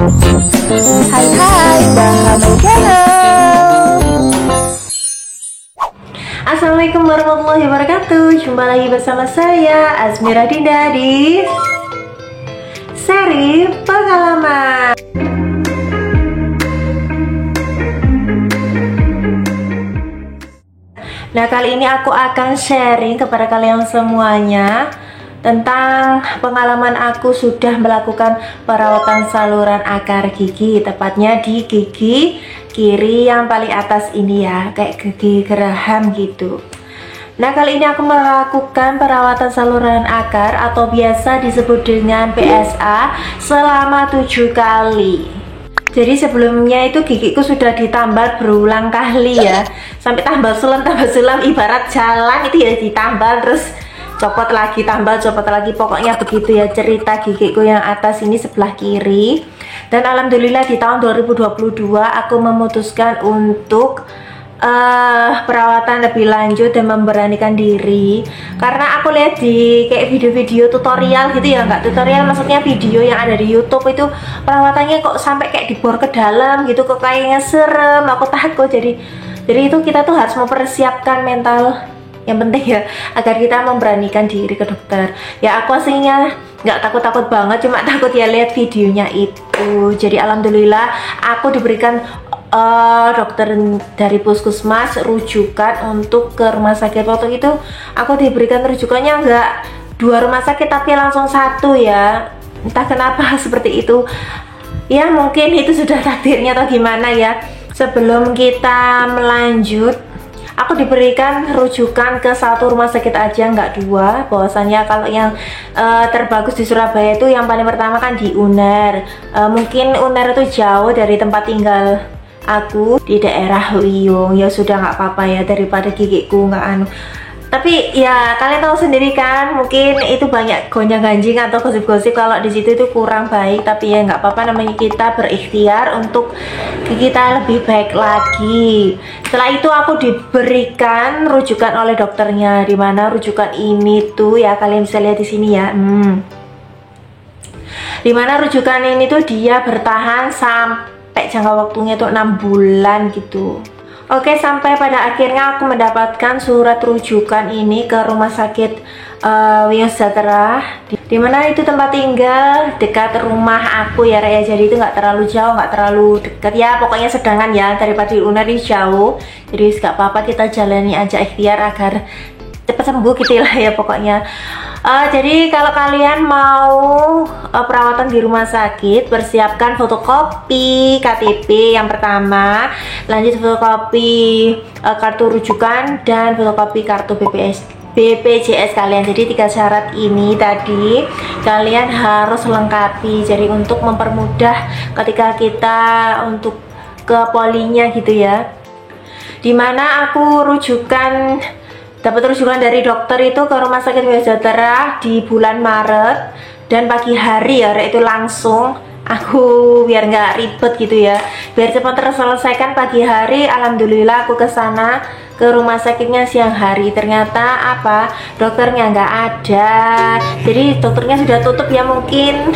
Hai Bahagia Channel. Assalamualaikum warahmatullahi wabarakatuh. Jumpa lagi bersama saya Azmira Dinda di seri pengalaman. Nah, kali ini aku akan sharing kepada kalian semuanya tentang pengalaman aku sudah melakukan perawatan saluran akar gigi, tepatnya di gigi kiri yang paling atas ini ya, kayak gigi geraham gitu. Nah, kali ini aku melakukan perawatan saluran akar atau biasa disebut dengan PSA selama 7 kali. Jadi sebelumnya itu gigiku sudah ditambal berulang kali ya, sampai tambal sulam ibarat jalan itu ya, ditambal terus copot lagi, tambal copot lagi, pokoknya begitu ya cerita gigiku yang atas ini sebelah kiri. Dan alhamdulillah di tahun 2022 aku memutuskan untuk perawatan lebih lanjut dan memberanikan diri, karena aku lihat di kayak video-video tutorial gitu ya, nggak tutorial maksudnya video yang ada di YouTube itu perawatannya kok sampai kayak dibor ke dalam gitu, kok kayaknya serem, aku takut. Jadi itu kita tuh harus mempersiapkan mental yang penting ya, agar kita memberanikan diri ke dokter. Ya aku aslinya nggak takut-takut banget, cuma takut ya lihat videonya itu. Jadi alhamdulillah aku diberikan dokter dari puskesmas rujukan untuk ke rumah sakit. Waktu itu aku diberikan rujukannya nggak 2 rumah sakit tapi langsung 1 ya, entah kenapa seperti itu ya, mungkin itu sudah takdirnya atau gimana ya. Sebelum kita melanjut, aku diberikan rujukan ke 1 rumah sakit aja, nggak 2. Bahwasannya kalau yang terbagus di Surabaya itu yang paling pertama kan di UNER. Mungkin UNER itu jauh dari tempat tinggal aku di daerah Wiyung, ya sudah nggak apa-apa ya, daripada gigiku nggak anu. Tapi ya kalian tahu sendiri kan, mungkin itu banyak gonjang-ganjing atau gosip-gosip kalau di situ itu kurang baik, tapi ya nggak apa-apa, namanya kita berikhtiar untuk kita lebih baik lagi. Setelah itu aku diberikan rujukan oleh dokternya, dimana rujukan ini tuh ya kalian bisa lihat di sini ya, dimana rujukan ini tuh dia bertahan sampai jangka waktunya tuh 6 bulan gitu. Oke, sampai pada akhirnya aku mendapatkan surat rujukan ini ke rumah sakit Wiyung Sejahtera, dimana itu tempat tinggal dekat rumah aku ya Raya. Jadi itu nggak terlalu jauh, nggak terlalu dekat ya, pokoknya sedangan ya, daripada di UNER jauh. Jadi nggak apa-apa, kita jalani aja ikhtiar agar cepat sembuh gitu lah ya pokoknya. Jadi kalau kalian mau perawatan di rumah sakit, persiapkan fotokopi KTP yang pertama, lanjut fotokopi kartu rujukan, dan fotokopi kartu BPJS kalian. Jadi 3 syarat ini tadi kalian harus lengkapi, jadi untuk mempermudah ketika kita untuk ke polinya gitu ya. Dimana aku dapat rujukan dari dokter itu ke rumah sakit Wiyung Sejahtera di bulan Maret, dan pagi hari ya itu langsung aku biar nggak ribet gitu ya, biar cepat terselesaikan pagi hari. Alhamdulillah aku ke sana ke rumah sakitnya siang hari, ternyata apa, dokternya nggak ada. Jadi dokternya sudah tutup ya, mungkin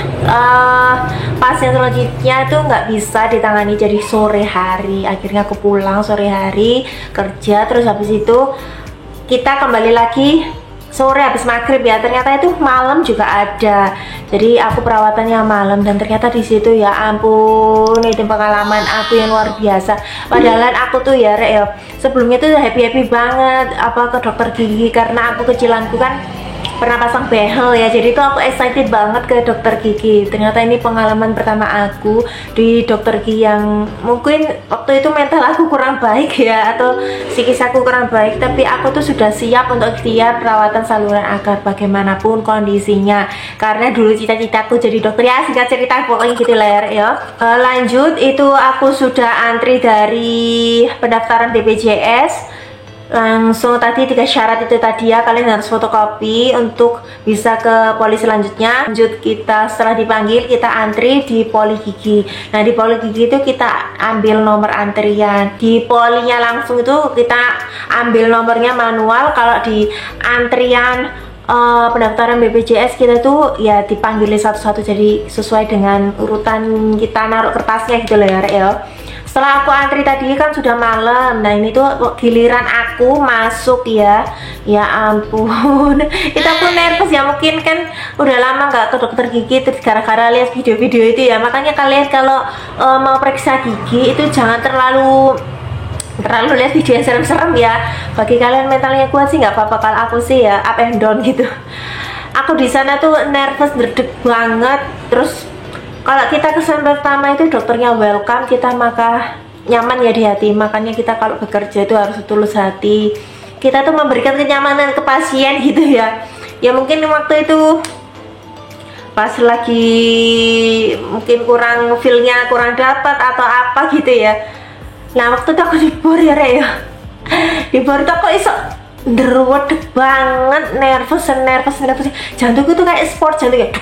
pasien selanjutnya itu nggak bisa ditangani. Jadi sore hari akhirnya aku pulang, sore hari kerja, terus habis itu kita kembali lagi sore habis maghrib ya, ternyata itu malam juga ada. Jadi aku perawatannya malam, dan ternyata di situ ya ampun, itu pengalaman aku yang luar biasa. Padahal aku tuh ya sebelumnya tuh happy banget apa ke dokter gigi, karena aku kecilanku kan pernah pasang behel ya, jadi tuh aku excited banget ke dokter gigi. Ternyata ini pengalaman pertama aku di dokter gigi yang mungkin waktu itu mental aku kurang baik ya, atau psikis aku kurang baik, tapi aku tuh sudah siap untuk ikhtiar perawatan saluran akar bagaimanapun kondisinya, karena dulu cita-citaku jadi dokter ya, singkat cerita pokoknya gitu lah ya. Lanjut itu aku sudah antri dari pendaftaran BPJS. Langsung tadi 3 syarat itu tadi ya, kalian harus fotokopi untuk bisa ke poli selanjutnya. Lanjut kita setelah dipanggil kita antri di poli gigi. Nah di poli gigi itu kita ambil nomor antrian, di polinya langsung itu kita ambil nomornya manual. Kalau di antrian pendaftaran BPJS kita tuh ya dipanggilin satu-satu, jadi sesuai dengan urutan kita naruh kertasnya gitu loh ya Rek ya. Setelah aku antri tadi kan sudah malam. Nah ini tuh giliran aku masuk ya. Ya ampun itu aku nervous ya, mungkin kan udah lama nggak ke dokter gigi terus gara-gara lihat video-video itu ya. Makanya kalian kalau mau periksa gigi itu jangan terlalu lihat video yang serem-serem ya. Bagi kalian mentalnya kuat sih nggak apa-apa, kalau aku sih ya up and down gitu. Aku di sana tuh nervous, deg banget. Terus kalau kita kesan pertama itu dokternya welcome kita, maka nyaman ya di hati. Makanya kita kalau bekerja itu harus tulus hati. Kita tuh memberikan kenyamanan ke pasien gitu ya. Ya mungkin waktu itu pas lagi mungkin kurang feelnya, kurang dapat atau apa gitu ya. Nah waktu itu aku dibor ya Rek ya. Dibor tuh aku iso nderuwet banget, nervous, jantungku tuh kayak sport, jantungnya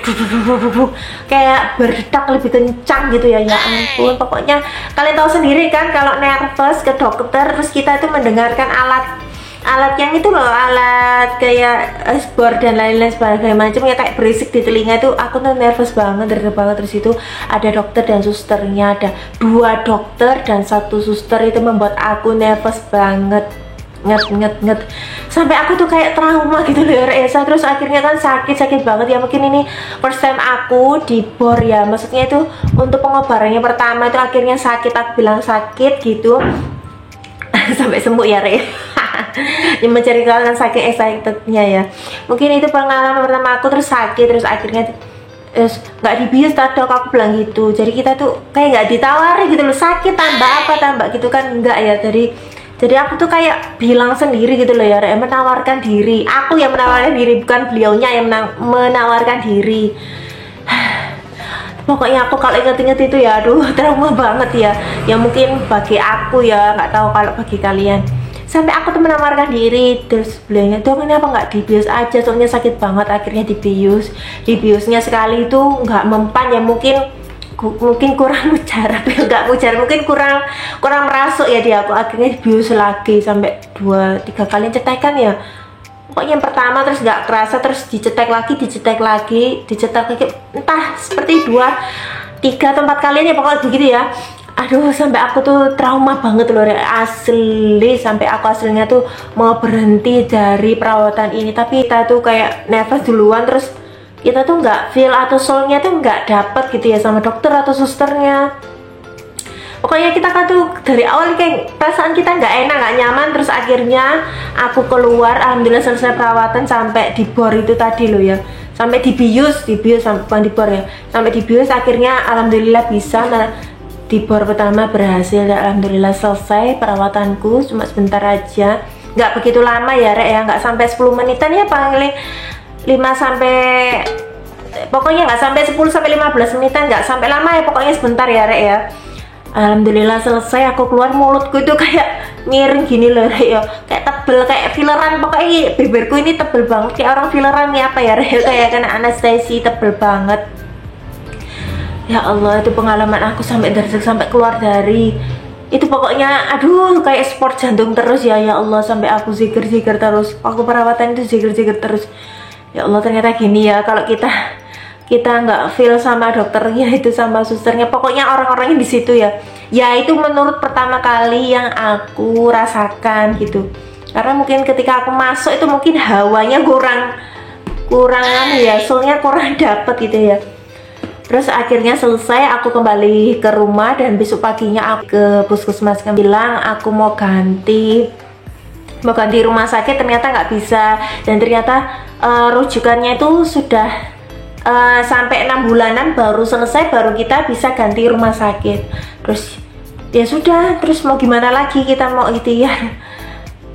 kayak berdetak lebih kencang gitu ya. Ya ampun, pokoknya kalian tahu sendiri kan kalau nervous ke dokter terus kita itu mendengarkan alat yang itu loh, alat kayak sport dan lain-lain sebagainya macam ya, kayak berisik di telinga itu. Aku tuh nervous banget, banget. Terus itu ada dokter dan susternya, ada 2 dokter dan 1 suster, itu membuat aku nervous banget, nget sampai aku tuh kayak trauma gitu loh Reza. Terus akhirnya kan sakit banget ya, mungkin ini first time aku dibor ya, maksudnya itu untuk pengobatannya pertama itu akhirnya sakit, aku bilang sakit gitu sampai sembuh ya Re. Yang menceritakan saking excitednya ya, mungkin itu pengalaman pertama aku. Terus sakit, terus akhirnya nggak dibius dok, aku bilang gitu. Jadi kita tuh kayak nggak ditawari gitu loh, sakit tambah gitu kan, enggak ya. Jadi aku tuh kayak bilang sendiri gitu loh ya, menawarkan diri. Aku yang menawarkan diri, bukan beliaunya yang menawarkan diri. Pokoknya aku kalau inget-inget itu ya aduh trauma banget ya. Ya mungkin bagi aku ya, nggak tahu kalau bagi kalian. Sampai aku tuh menawarkan diri, terus beliaunya tuh kenapa nggak dibius aja, soalnya sakit banget. Akhirnya dibiusnya sekali itu nggak mempan ya, mungkin kurang mujarab ya, nggak mujarab, mungkin kurang merasuk ya di aku. Akhirnya dibius lagi sampai 2-3 kali cetekan ya. Pokoknya yang pertama terus nggak kerasa, terus dicetek lagi, entah seperti 2-3 atau 4 kali ya pokoknya begitu ya. Aduh sampai aku tuh trauma banget loh asli, sampai aku aslinya tuh mau berhenti dari perawatan ini. Tapi kita tuh kayak nervous duluan, terus kita tuh nggak feel atau soulnya tuh nggak dapet gitu ya sama dokter atau susternya. Pokoknya kita kan tuh dari awal kayak perasaan kita nggak enak, nggak nyaman. Terus akhirnya aku keluar, alhamdulillah selesai perawatan sampai dibor itu tadi loh ya, sampai dibius bukan dibor ya, sampai dibius. Akhirnya alhamdulillah bisa. Nah, dibor pertama berhasil dan alhamdulillah selesai perawatanku, cuma sebentar aja, nggak begitu lama ya Rek ya, nggak sampai 10 menitan ya, paling 5 sampai pokoknya nggak sampai 10-15 menitan, nggak sampai lama ya, pokoknya sebentar ya Rek ya. Alhamdulillah selesai. Aku keluar, mulutku itu kayak miring gini loh Rek ya, kayak tebel, kayak fileran. Pokoknya bibirku ini tebel banget kayak orang fileran nih, apa ya Rek, kayak kena anestesi, tebel banget. Ya Allah, itu pengalaman aku sampai keluar dari itu, pokoknya aduh kayak sport jantung terus ya. Ya Allah, sampai aku zikir terus, aku perawatan itu zikir terus. Ya Allah, ternyata gini ya kalau kita nggak feel sama dokternya itu, sama susternya, pokoknya orang-orangnya di situ ya. Ya itu menurut pertama kali yang aku rasakan gitu. Karena mungkin ketika aku masuk itu mungkin hawanya kurang ya, soalnya kurang dapet gitu ya. Terus akhirnya selesai, aku kembali ke rumah dan besok paginya aku ke puskesmas, bilang aku mau ganti rumah sakit. Ternyata nggak bisa, dan ternyata rujukannya itu sudah sampai 6 bulanan baru selesai, baru kita bisa ganti rumah sakit. Terus ya sudah, terus mau gimana lagi, kita mau ikhtiar.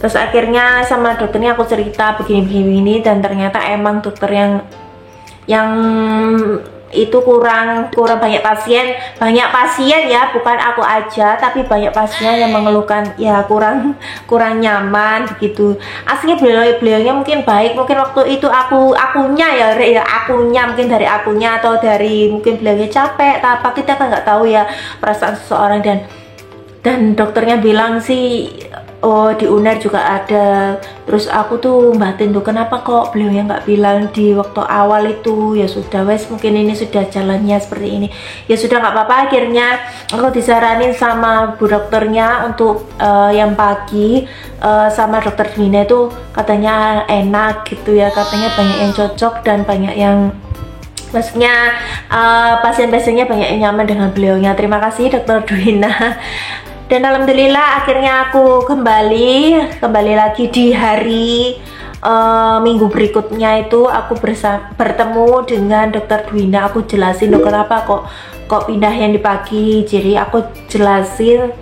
Terus akhirnya sama dokternya aku cerita begini, dan ternyata emang dokter yang itu kurang banyak pasien ya, bukan aku aja, tapi banyak pasien yang mengeluhkan ya kurang nyaman begitu. Aslinya beliaunya mungkin baik, mungkin waktu itu akunya mungkin dari akunya atau dari mungkin beliaunya capek, tapi kita kan nggak tahu ya perasaan seseorang. Dan dokternya bilang sih oh di UNER juga ada. Terus aku tuh batin tuh kenapa kok beliau yang nggak bilang di waktu awal itu. Ya sudah wes, mungkin ini sudah jalannya seperti ini, ya sudah nggak apa-apa. Akhirnya aku disaranin sama bu dokternya untuk yang pagi sama dokter Dwina itu katanya enak gitu ya, katanya banyak yang cocok dan banyak yang, maksudnya pasien-pasiennya banyak yang nyaman dengan beliaunya. Terima kasih dokter Dwina. Dan alhamdulillah akhirnya aku kembali lagi di hari minggu berikutnya itu aku bertemu dengan dokter Dwina. Aku jelasin loh kenapa kok pindah yang di pagi. Jadi aku jelasin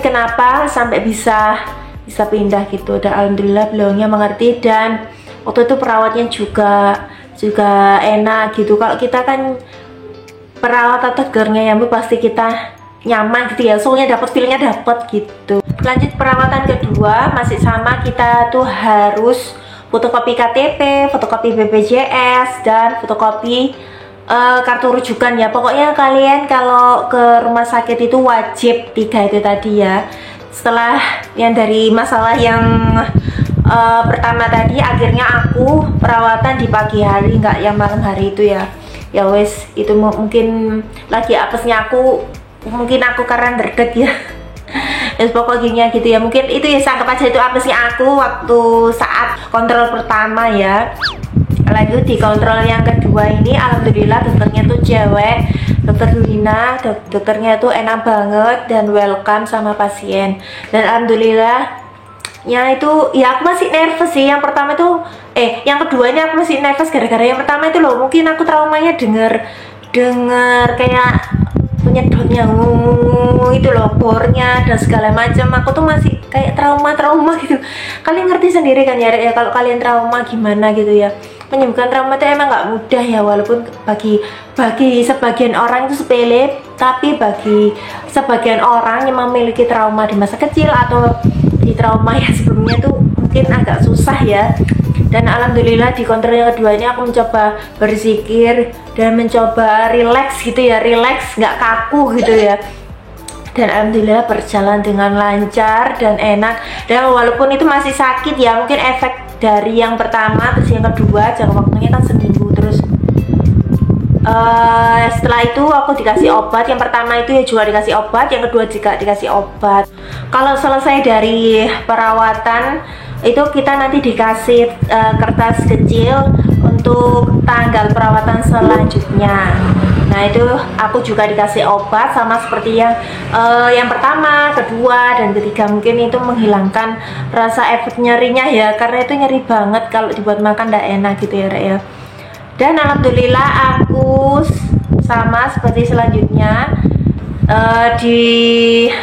kenapa sampai bisa pindah gitu. Dan alhamdulillah beliaunya mengerti, dan waktu itu perawatnya juga enak gitu. Kalau kita kan perawat atau gernya yang pasti kita nyaman gitu ya, soalnya dapat feelnya dapat gitu. Lanjut perawatan kedua masih sama, kita tuh harus fotokopi KTP, fotokopi BPJS, dan fotokopi kartu rujukan ya. Pokoknya kalian kalau ke rumah sakit itu wajib 3 itu tadi ya. Setelah yang dari masalah yang pertama tadi, akhirnya aku perawatan di pagi hari, nggak yang malam hari itu ya. Ya wes, itu mungkin lagi apesnya aku, mungkin aku karena deket ya. Ya pokoknya gitu ya, mungkin itu ya, anggap aja itu apesnya aku waktu saat kontrol pertama ya. Lanjut di kontrol yang kedua ini, alhamdulillah dokternya tuh cewek, dokter Dwina. Dokternya tuh enak banget dan welcome sama pasien. Dan alhamdulillah ya itu ya, aku masih nervous sih yang pertama itu, yang kedua ini aku masih nervous gara-gara yang pertama itu loh, mungkin aku traumanya denger kayak penyedotnya itu loh, bornya dan segala macam. Aku tuh masih kayak trauma gitu. Kalian ngerti sendiri kan ya kalau kalian trauma gimana gitu ya. Menyembuhkan trauma itu emang nggak mudah ya, walaupun bagi sebagian orang itu sepele, tapi bagi sebagian orang yang memiliki trauma di masa kecil atau di trauma yang sebelumnya tuh mungkin agak susah ya. Dan alhamdulillah di kontrol yang kedua ini aku mencoba berzikir dan mencoba relax gitu ya, relax nggak kaku gitu ya. Dan alhamdulillah berjalan dengan lancar dan enak. Dan walaupun itu masih sakit ya, mungkin efek dari yang pertama terus yang kedua, jangka waktunya kan seminggu. Terus setelah itu aku dikasih obat. Yang pertama itu ya juga dikasih obat, yang kedua juga dikasih obat. Kalau selesai dari perawatan itu kita nanti dikasih kertas kecil untuk tanggal perawatan selanjutnya. Nah itu aku juga dikasih obat sama seperti yang pertama, kedua, dan ketiga. Mungkin itu menghilangkan rasa efek nyerinya ya, karena itu nyeri banget kalau dibuat makan tidak enak gitu ya Rek ya. Dan alhamdulillah aku sama seperti selanjutnya di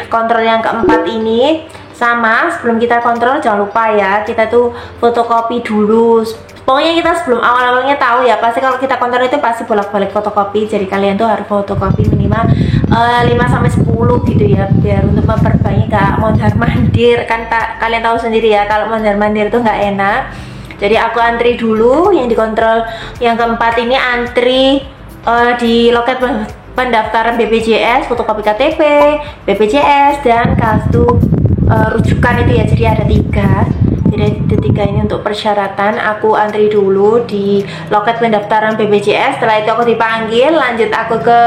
kontrol yang keempat ini sama. Sebelum kita kontrol jangan lupa ya, kita tuh fotokopi dulu. Pokoknya kita sebelum awal-awalnya tahu ya, pasti kalau kita kontrol itu pasti bolak-balik fotokopi. Jadi kalian tuh harus fotokopi minimal 5-10 gitu ya, biar untuk memperbanyak gak mondar-mandir kan. Kalian tahu sendiri ya kalau mondar-mandir itu nggak enak. Jadi aku antri dulu yang dikontrol yang keempat ini, antri di loket pendaftaran BPJS, fotokopi KTP, BPJS, dan kartu rujukan itu ya. Jadi ada 3. Jadi ada 3 ini untuk persyaratan. Aku antri dulu di loket pendaftaran BPJS. Setelah itu aku dipanggil, lanjut aku ke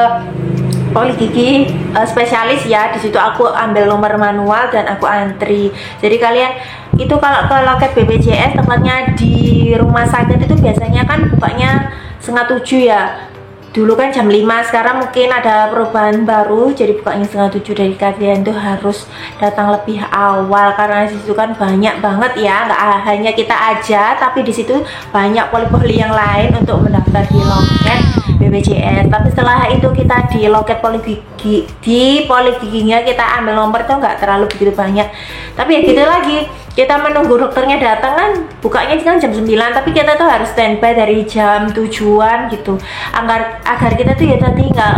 poli gigi spesialis ya. Di situ aku ambil nomor manual dan aku antri. Jadi kalian itu kalau ke loket BPJS tepatnya di rumah sakit itu biasanya kan bukanya 6:30 ya. Dulu kan jam 5, sekarang mungkin ada perubahan baru jadi bukanya 6:30. Dari kalian tuh harus datang lebih awal karena disitu kan banyak banget ya, nggak hanya kita aja, tapi disitu banyak poli-poli yang lain untuk mendaftar di loket BPJS. Tapi setelah itu kita di loket poli giginya kita ambil nomor tuh nggak terlalu begitu banyak. Tapi ya gitu lagi, kita menunggu dokternya datang kan, bukanya kan jam 9, tapi kita tuh harus standby dari jam 7-an gitu, agar kita tuh ya tadi nggak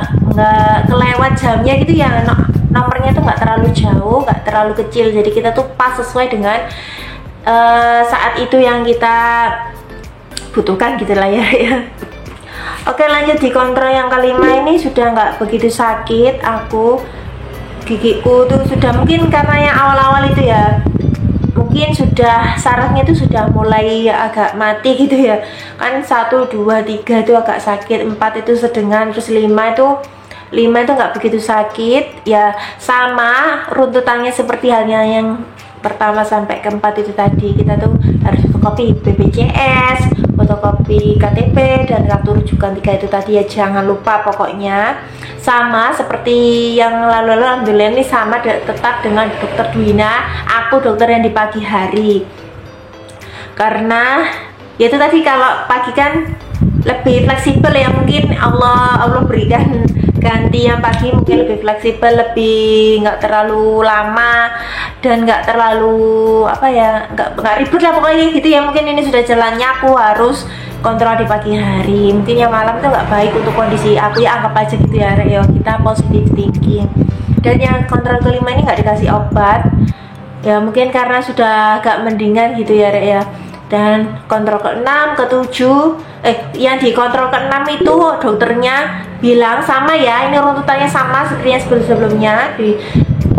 kelewat jamnya gitu ya. Nomornya tuh nggak terlalu jauh, nggak terlalu kecil, jadi kita tuh pas sesuai dengan saat itu yang kita butuhkan gitu lah ya. Oke, lanjut di kontrol yang kelima ini sudah nggak begitu sakit aku. gigiku tuh sudah, mungkin karena yang awal-awal itu ya, mungkin sudah sarafnya itu sudah mulai agak mati gitu ya kan. 1, 2, 3 itu agak sakit, 4 itu sedengan, terus 5 itu nggak begitu sakit ya. Sama runtutannya seperti halnya yang pertama sampai keempat itu tadi. Kita tuh harus fotokopi BPJS, fotokopi KTP, dan kartu rujukan 3 itu tadi ya, jangan lupa pokoknya. Sama seperti yang lalu-lalu, alhamdulillah ini sama tetap dengan dokter Dwina. Aku dokter yang di pagi hari, karena ya itu tadi, kalau pagi kan lebih fleksibel ya, mungkin Allah berikan ganti yang pagi mungkin lebih fleksibel, lebih nggak terlalu lama dan nggak terlalu apa ya, nggak ribet lah pokoknya gitu ya. Mungkin ini sudah jalannya, aku harus kontrol di pagi hari. Mungkin yang malam tuh nggak baik untuk kondisi aku ya, anggap aja gitu ya, ya kita positive thinking. Dan yang kontrol kelima ini nggak dikasih obat ya, mungkin karena sudah agak mendingan gitu ya, Rek ya. Dan kontrol ke-6, ke-7, yang di kontrol ke-6 itu dokternya bilang sama ya, ini runtutannya sama seperti yang sebelumnya.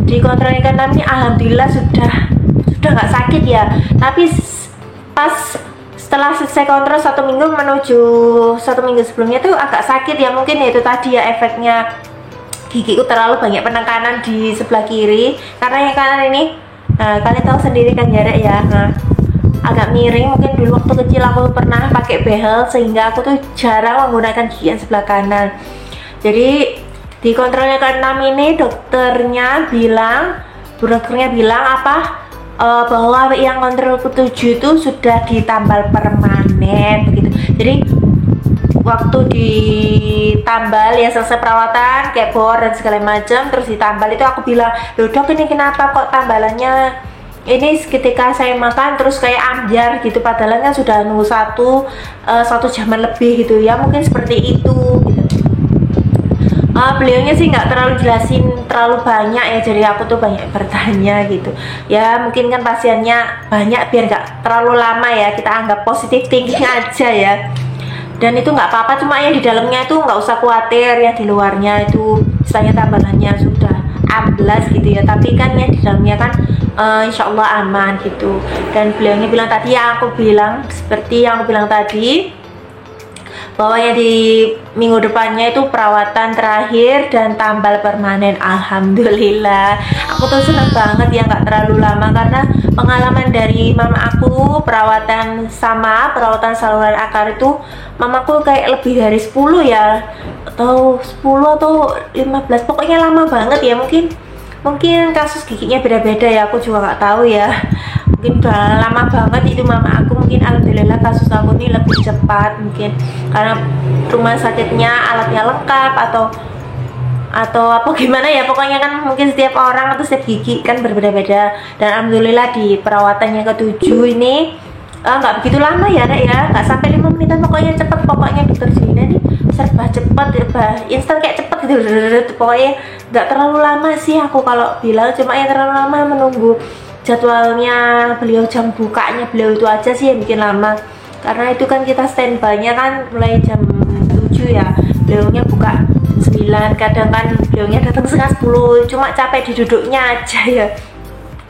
Di kontrol yang ke-6 ini alhamdulillah sudah nggak sakit ya. Tapi pas setelah selesai kontrol 1 minggu menuju 1 minggu sebelumnya tuh agak sakit ya, mungkin ya itu tadi ya, efeknya gigiku terlalu banyak penekanan di sebelah kiri. Karena yang kanan ini, nah kalian tahu sendiri kan ya, Rek ya, nah agak miring. Mungkin dulu waktu kecil aku pernah pakai behel sehingga aku tuh jarang menggunakan gigi yang sebelah kanan. Jadi di kontrolnya ke-6 ini dokternya bilang apa, bahwa yang kontrol ke-7 itu sudah ditambal permanen begitu. Jadi waktu ditambal ya, selesai perawatan kayak bor dan segala macam, terus ditambal itu aku bilang, loh dok, ini kenapa kok tambalannya ini ketika saya makan terus kayak ambyar gitu, padahal kan sudah nunggu satu jaman lebih gitu ya, mungkin seperti itu gitu. Beliaunya sih nggak terlalu jelasin terlalu banyak ya, jadi aku tuh banyak bertanya gitu ya. Mungkin kan pasiennya banyak, biar nggak terlalu lama ya, kita anggap positive thinking aja ya. Dan itu nggak apa-apa, cuma yang di dalamnya itu nggak usah khawatir, yang di luarnya itu misalnya tambalannya sudah amblas gitu ya, tapi kan yang di dalamnya kan insya Allah aman gitu. Dan beliaunya bilang tadi ya, aku bilang seperti yang aku bilang tadi, bahwa yang di minggu depannya itu perawatan terakhir dan tambal permanen. Alhamdulillah, aku tuh seneng banget ya, nggak terlalu lama, karena pengalaman dari mama aku perawatan saluran akar itu, mamaku kayak lebih dari 10 ya, atau 10 atau 15, pokoknya lama banget ya. Mungkin kasus giginya beda-beda ya, aku juga nggak tahu ya. Mungkin udah lama banget itu mama aku. Mungkin alhamdulillah kasus aku ini lebih cepat, mungkin karena rumah sakitnya alatnya lengkap atau apa gimana ya, pokoknya kan mungkin setiap orang atau setiap gigi kan berbeda-beda. Dan alhamdulillah di perawatannya ke-7 ini nggak begitu lama ya, Rek ya, nggak sampai 5 menitan, pokoknya cepet. Pokoknya dokter Dwina ini serba cepet, instan kayak cepet gitu, pokoknya nggak terlalu lama sih aku kalau bilang. Cuma yang terlalu lama menunggu jadwalnya beliau, jam bukanya beliau itu aja sih yang bikin lama, karena itu kan kita standby-nya kan mulai jam 7 ya, beliaunya buka jam 9, kadang kan beliaunya datang setengah 10, cuma capek di duduknya aja ya.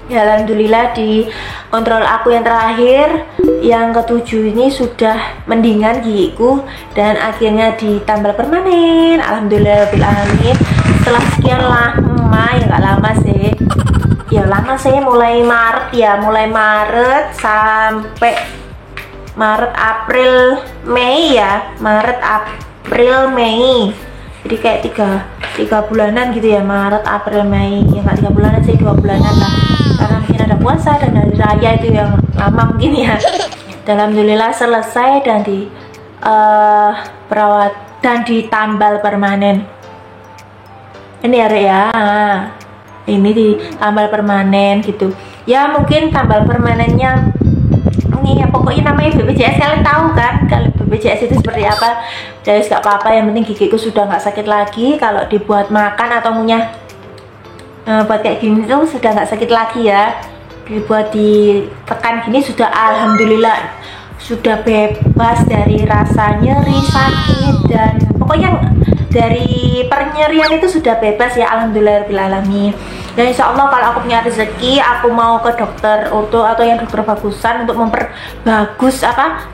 Ya alhamdulillah di kontrol aku yang terakhir yang ke-7 ini sudah mendingan gigiku, dan akhirnya ditambal permanen. Alhamdulillah alamin. Setelah sekian lama, ya nggak lama sih ya, lama saya mulai Maret sampai Maret April Mei ya, Maret April Mei, jadi kayak tiga bulanan gitu ya, Maret April Mei ya, nggak 3 bulanan sih, 2 bulanan lah, karena mungkin ada puasa dan hari raya itu yang lama mungkin ya. Alhamdulillah selesai dan perawat dan ditambal permanen ini ya, ini ditambal permanen gitu ya. Mungkin tambal permanennya ini ya, pokoknya namanya BPJS, kalian tahu kan kalau BPJS itu seperti apa. Jadi nggak apa-apa, yang penting gigiku sudah nggak sakit lagi. Kalau dibuat makan atau ngunyah buat kayak gini tuh sudah nggak sakit lagi ya, dibuat ditekan gini sudah alhamdulillah sudah bebas dari rasa nyeri, sakit, dan pokoknya dari pernyerian itu sudah bebas ya, alhamdulillahirobbilalamin. Dan insya Allah kalau aku punya rezeki, aku mau ke dokter orto atau yang dokter bagusan untuk memperbagus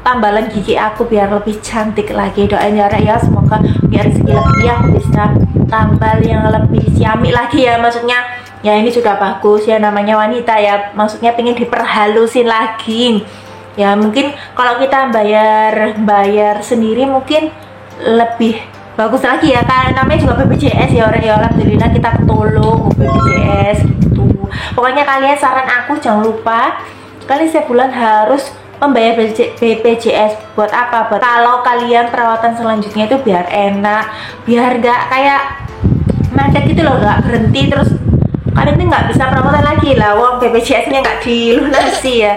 tambalan gigi aku biar lebih cantik lagi. Doain ya Rek ya, semoga punya rezeki lebih, aku bisa tambal yang lebih ciamik lagi ya. Maksudnya ya ini sudah bagus ya, namanya wanita ya, maksudnya pengen diperhalusin lagi ya. Mungkin kalau kita bayar sendiri mungkin lebih bagus lagi ya, karena namanya juga BPJS ya orang ya, alhamdulillah kita ketolong BPJS gitu. Pokoknya kalian, saran aku jangan lupa kalian setiap bulan harus membayar BPJS. Buat apa? Buat kalau kalian perawatan selanjutnya itu biar enak, biar nggak kayak macet gitu loh, nggak berhenti terus kalian tuh nggak bisa perawatan lagi lah, wong BPJS nya nggak dilunasi ya.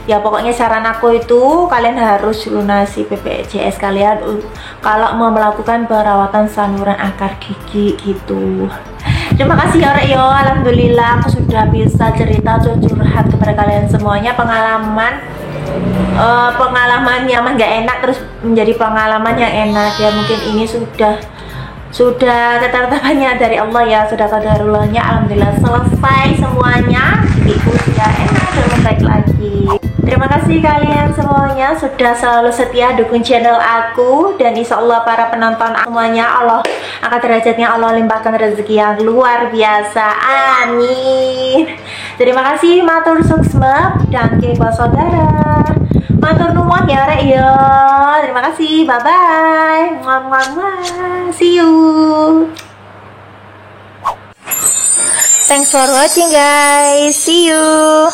Ya pokoknya saran aku itu kalian harus lunasi BPJS kalian kalau mau melakukan perawatan saluran akar gigi gitu. Terima kasih ya Rek yo, alhamdulillah aku sudah bisa cerita curhat kepada kalian semuanya, pengalaman nyaman gak enak terus menjadi pengalaman yang enak ya. Mungkin ini sudah ketetapannya dari Allah ya, sudah qadarullahnya, alhamdulillah selesai semuanya, gigiku sudah enak dan membaik lagi. Terima kasih kalian semuanya sudah selalu setia dukung channel aku, dan insya Allah para penonton semuanya Allah angkat derajatnya, Allah limpahkan rezeki yang luar biasa, amin. Terima kasih, matur suksma dan kepo saudara, matur nuwun ya Rek ya. Terima kasih, bye bye, see you. Thanks for watching guys, see you.